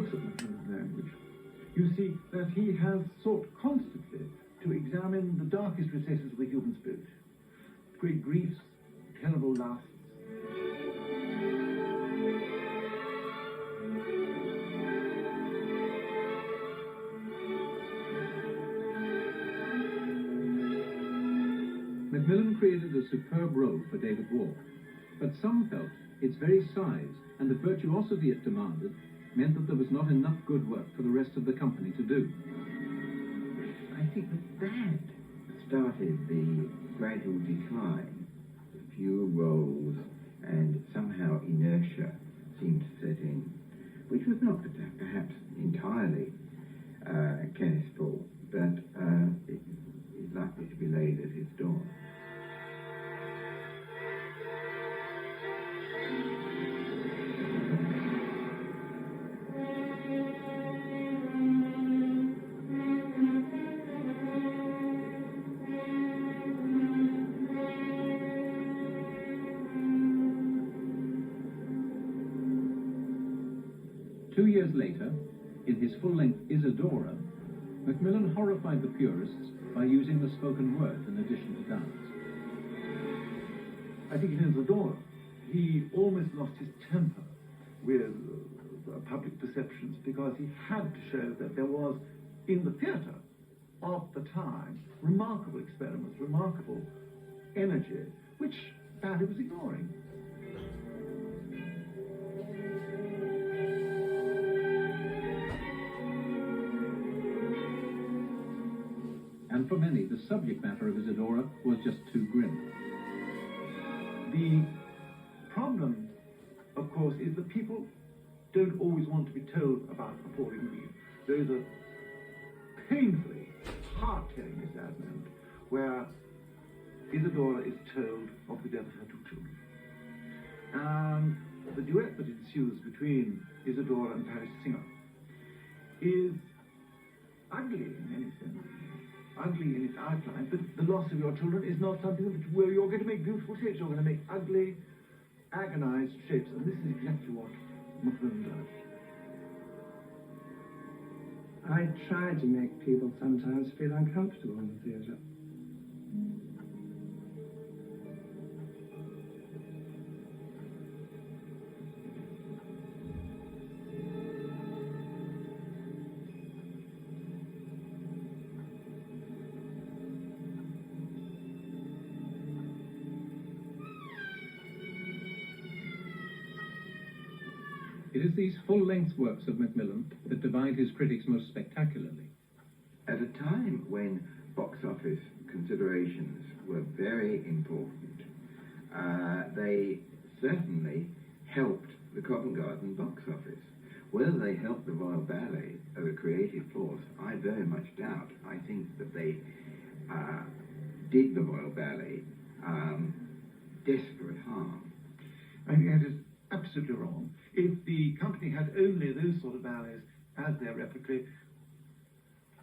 looks at Macmillan's language, you see that he has sought constantly to examine the darkest recesses of the human spirit, great griefs, terrible lusts. Macmillan created a superb role for David Wark, but some felt its very size and the virtuosity it demanded meant that there was not enough good work for the rest of the company to do. I think that started the gradual decline. Fewer roles and somehow inertia seemed to set in, which was not perhaps entirely Kenneth's fault, but it is likely to be laid at his door. Two years later, in his full-length Isadora, Macmillan horrified the purists by using the spoken word in addition to dance. I think in Isadora, he almost lost his temper with public perceptions because he had to show that there was, in the theatre of the time, remarkable experiments, remarkable energy, which ballet was ignoring. And for many, the subject matter of Isadora was just too grim. The problem, of course, is that people don't always want to be told about appalling grief. There is a painfully heart-tearing misalignment where Isadora is told of the death of her two children. And the duet that ensues between Isadora and Paris Singer is ugly in many senses. Ugly in its outline, but the loss of your children is not something where you're going to make beautiful shapes. You're going to make ugly, agonized shapes, and this is exactly what Macmillan does. I try to make people sometimes feel uncomfortable in the theatre. It is these full-length works of Macmillan that divide his critics most spectacularly. At a time when box office considerations were very important, they certainly helped the Covent Garden box office. Whether they helped the Royal Ballet as a creative force, I very much doubt. I think that they did the Royal Ballet desperate harm. I think that is absolutely wrong. If the company had only those sort of ballets as their repertory,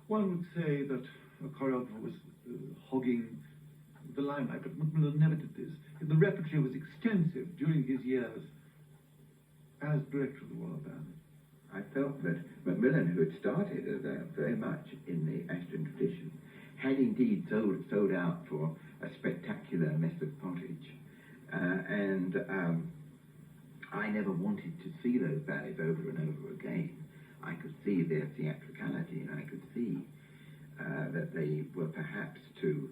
one would say that a choreographer was hogging the limelight, but Macmillan never did this. The repertory was extensive during his years as director of the Royal Ballet. I felt that Macmillan, who had started very much in the Ashton tradition, had indeed sold out for a spectacular mess of pottage. I never wanted to see those ballets over and over again. I could see their theatricality, and I could see that they were perhaps to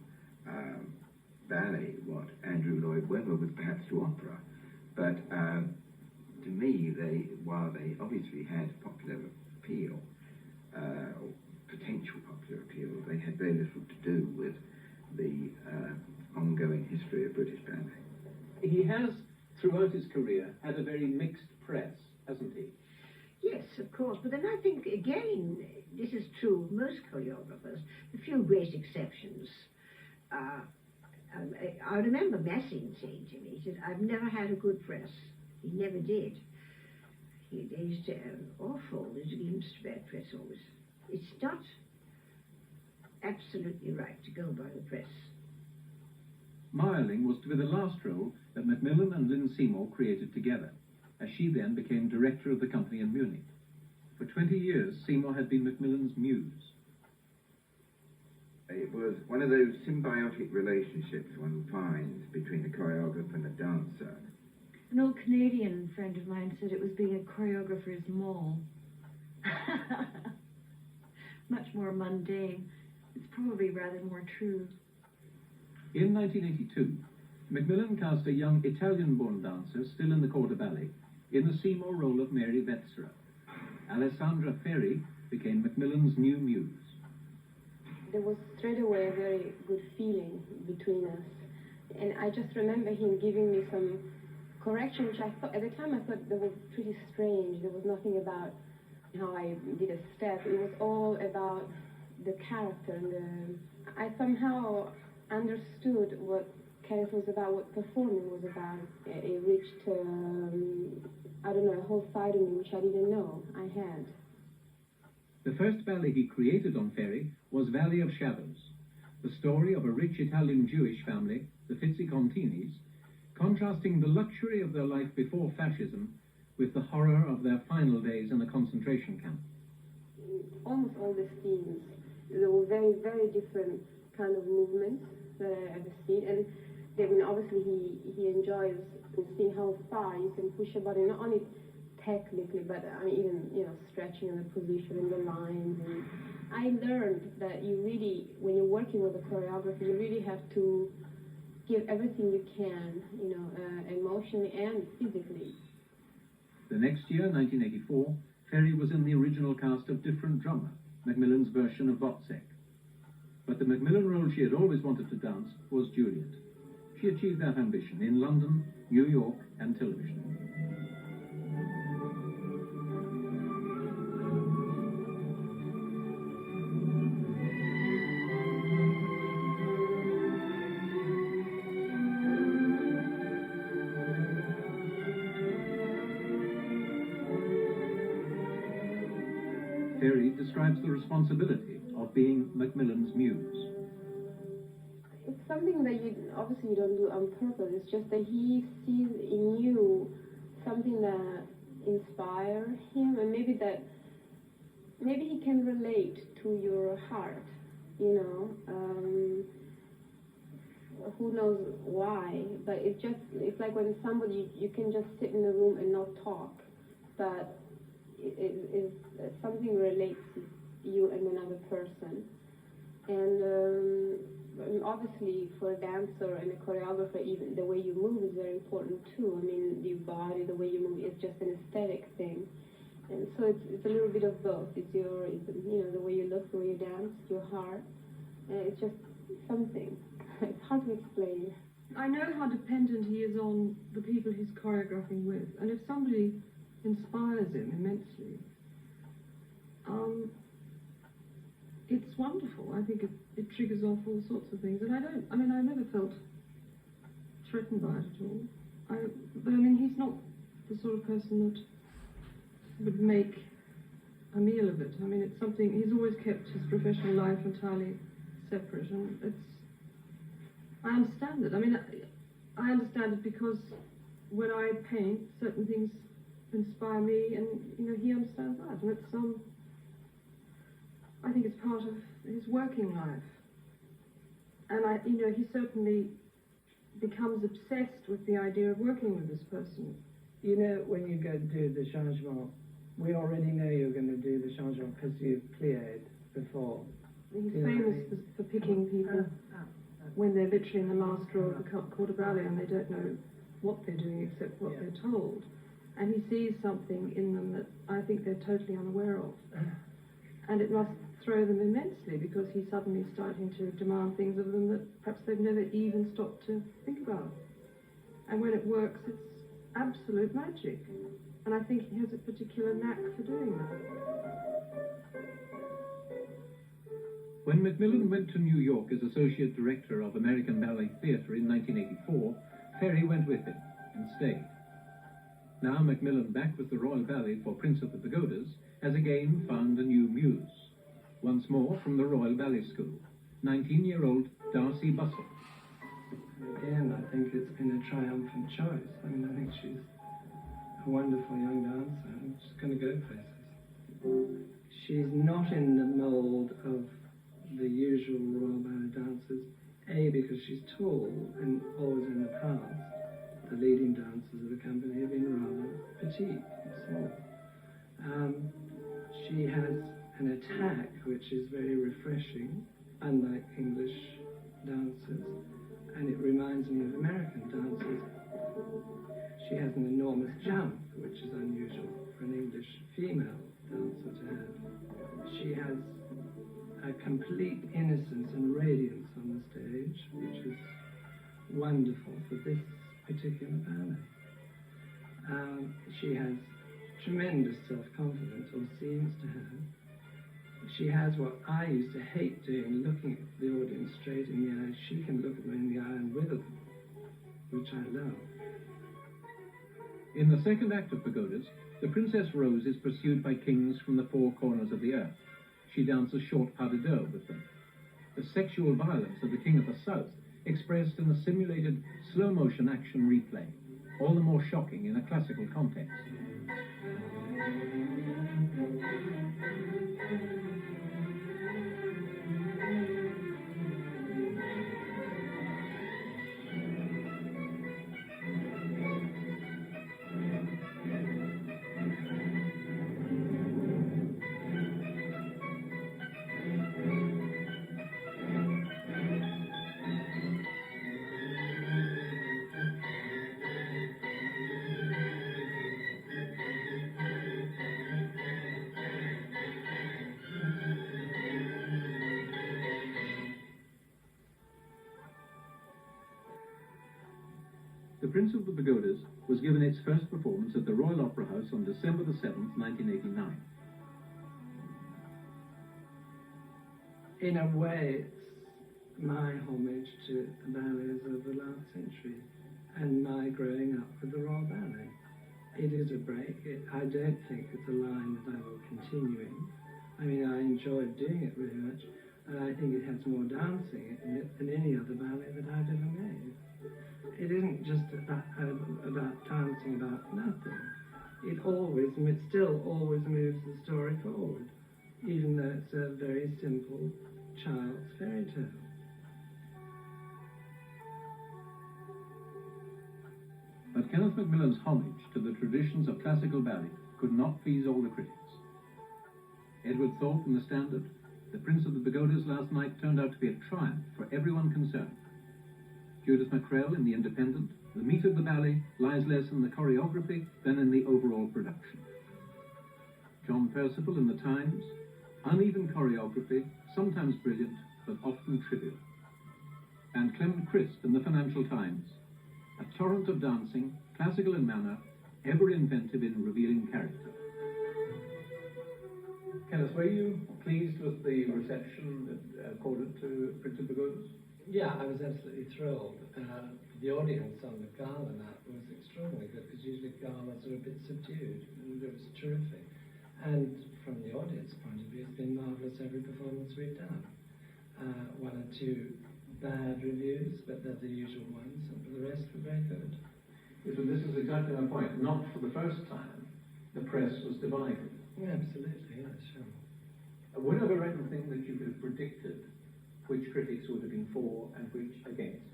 ballet what Andrew Lloyd Webber was perhaps to opera. But to me, while they obviously had popular appeal, or potential popular appeal, they had very little to do with the ongoing history of British ballet. He has, throughout his career, had a very mixed press, hasn't he? Yes, of course. But then I think, again, this is true of most choreographers, a few great exceptions. I remember Massine saying to me, he said, I've never had a good press. He never did. They used to awful, there's even bad press always. It's not absolutely right to go by the press. Marling was to be the last role that Macmillan and Lynn Seymour created together, as she then became director of the company in Munich. For 20 years, Seymour had been Macmillan's muse. It was one of those symbiotic relationships one finds between a choreographer and a dancer. An old Canadian friend of mine said it was being a choreographer's mall. Much more mundane. It's probably rather more true. In 1982, Macmillan cast a young Italian-born dancer, still in the corps de ballet, in the Seymour role of Mary Wetzra. Alessandra Ferri became Macmillan's new muse. There was straight away a very good feeling between us. And I just remember him giving me some correction, which I thought, at the time I thought they were pretty strange. There was nothing about how I did a step. It was all about the character. And I somehow understood what Kenneth was about, what performing was about. It reached, I don't know, a whole side of me which I didn't know I had. The first ballet he created on Ferry was Valley of Shadows, the story of a rich Italian Jewish family, the Fizzicontinis, contrasting the luxury of their life before fascism with the horror of their final days in a concentration camp. Almost all the scenes, there were very, very different kind of movements that I ever seen. And I mean, obviously he enjoys seeing how far you can push a body, not only technically, but I mean, even, you know, stretching in the position and the lines. And I learned that you really, when you're working with a choreographer, you really have to give everything you can, you know, emotionally and physically. The next year, 1984, Ferry was in the original cast of Different Drummer, Macmillan's version of Wozzeck. But the Macmillan role she had always wanted to dance was Juliet. She achieved that ambition in London, New York, and television. Ferry describes the responsibility of being Macmillan's muse. It's something that obviously you don't do on purpose. It's just that he sees in you something that inspires him, and maybe he can relate to your heart, you know. Who knows why, but it's like when somebody, you can just sit in a room and not talk, but something relates you and another person. And obviously for a dancer and a choreographer, even the way you move is very important too. I mean, your body, the way you move is just an aesthetic thing. And so it's a little bit of both. It's you know, the way you look, the way you dance, your heart. It's just something. It's hard to explain. I know how dependent he is on the people he's choreographing with, and if somebody inspires him immensely, it's wonderful. I think it triggers off all sorts of things, and I never felt threatened by it at all. But I mean, he's not the sort of person that would make a meal of it. I mean, it's something, he's always kept his professional life entirely separate, and I understand it. I mean, I understand it because when I paint, certain things inspire me, and, you know, he understands that, and it's, I think it's part of his working life. And you know, he certainly becomes obsessed with the idea of working with this person. You know, when you go to do the changement, we already know you're going to do the changement because you've plied before. He's famous for picking people when they're literally in the last row of the corps de ballet and they don't know what they're doing except what they're told. And he sees something in them that I think they're totally unaware of. And it must throw them immensely because he's suddenly starting to demand things of them that perhaps they've never even stopped to think about. And when it works, it's absolute magic. And I think he has a particular knack for doing that. When Macmillan went to New York as Associate Director of American Ballet Theatre in 1984, Ferry went with him and stayed. Now Macmillan, back with the Royal Ballet for Prince of the Pagodas, has again found a new muse. Once more from the Royal Ballet School, 19-year-old Darcy Bussell. Again, I think it's been a triumphant choice. I mean, I think she's a wonderful young dancer and she's going to go places. She's not in the mould of the usual Royal Ballet dancers, A, because she's tall, and always in the past, the leading dancers of the company have been rather petite, small. She has an attack which is very refreshing, unlike English dancers, and it reminds me of American dancers. She has an enormous jump, which is unusual for an English female dancer to have. She has a complete innocence and radiance on the stage, which is wonderful for this particular ballet. She has tremendous self-confidence, or seems to have. She has what I used to hate doing, looking at the audience straight in the eye. She can look at them in the eye and wither them, which I love. In the second act of Pagodas, the Princess Rose is pursued by kings from the four corners of the earth. She dances short pas de deux with them. The sexual violence of the King of the South expressed in a simulated slow-motion action replay, all the more shocking in a classical context. The Prince of the Pagodas was given its first performance at the Royal Opera House on December the 7th, 1989. In a way, it's my homage to the ballets of the last century and my growing up with the Royal Ballet. It is a break. I don't think it's a line that I will continue in. I mean, I enjoyed doing it very much, and I think it has more dancing in it than any other ballet that I've ever made. It isn't just about dancing about nothing. It still always moves the story forward, even though it's a very simple child's fairy tale. But Kenneth Macmillan's homage to the traditions of classical ballet could not please all the critics. Edward Thorpe in The Standard, The Prince of the Pagodas last night turned out to be a triumph for everyone concerned. Judith McCrell in The Independent, the meat of the ballet lies less in the choreography than in the overall production. John Percival in The Times, uneven choreography, sometimes brilliant, but often trivial. And Clement Christ in The Financial Times, a torrent of dancing, classical in manner, ever inventive in revealing character. Kenneth, were you pleased with the reception that accorded to Prince of Pagodas? Yeah, I was absolutely thrilled. The audience on the gala night was extraordinarily good, because usually galas are a bit subdued, and it was terrific. And from the audience point of view, it's been marvellous every performance we've done. One or two bad reviews, but they're the usual ones, and for the rest were very good. Yes, well, this is exactly my point. Not for the first time, the press was divided. Yeah, absolutely, yeah, sure. Would have there anything that you could have predicted which critics would have been for and which against?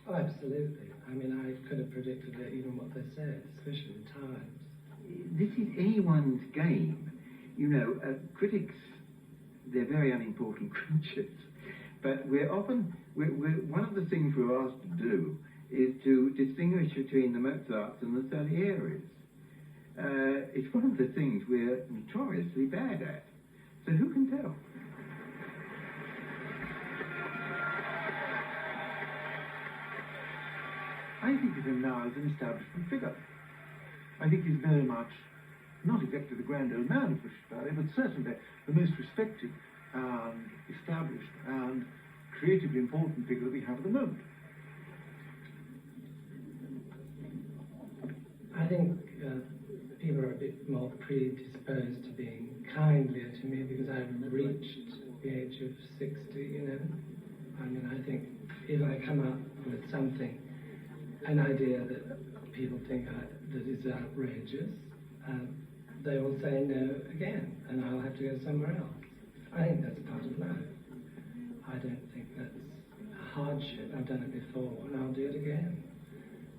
Oh, absolutely. I mean, I could have predicted it, even what they said, especially the Times. This is anyone's game. You know, critics, they're very unimportant creatures. But one of the things we're asked to do is to distinguish between the Mozarts and the Salieri's. It's one of the things we're notoriously bad at. So who can tell? I think of him now as an establishment figure. I think he's very much, not exactly the grand old man of British ballet, but certainly the most respected and established and creatively important figure that we have at the moment. I think people are a bit more predisposed to being kindlier to me because I've reached the age of 60, you know. I mean, I think if I come up with something, an idea that people think that is outrageous, they will say no again, and I'll have to go somewhere else. I think that's part of life. I don't think that's a hardship. I've done it before, and I'll do it again.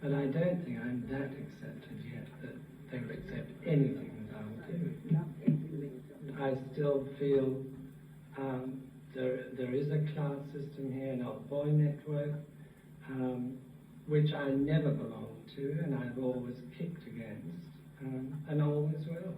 But I don't think I'm that accepted yet that they will accept anything that I'll do. I still feel there is a class system here, an old boy network, which I never belonged to, and I've always kicked against, and always will.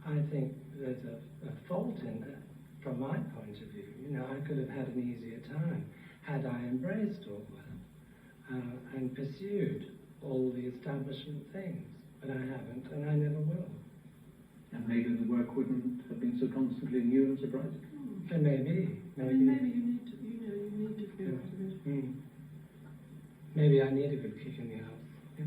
I think there's a fault in that, from my point of view. You know, I could have had an easier time had I embraced all that and pursued all the establishment things, but I haven't, and I never will. And maybe the work wouldn't have been so constantly new and surprising. And maybe. I mean, maybe you need to, you need to feel out of it. Maybe I need a good kick in the ass. Yeah.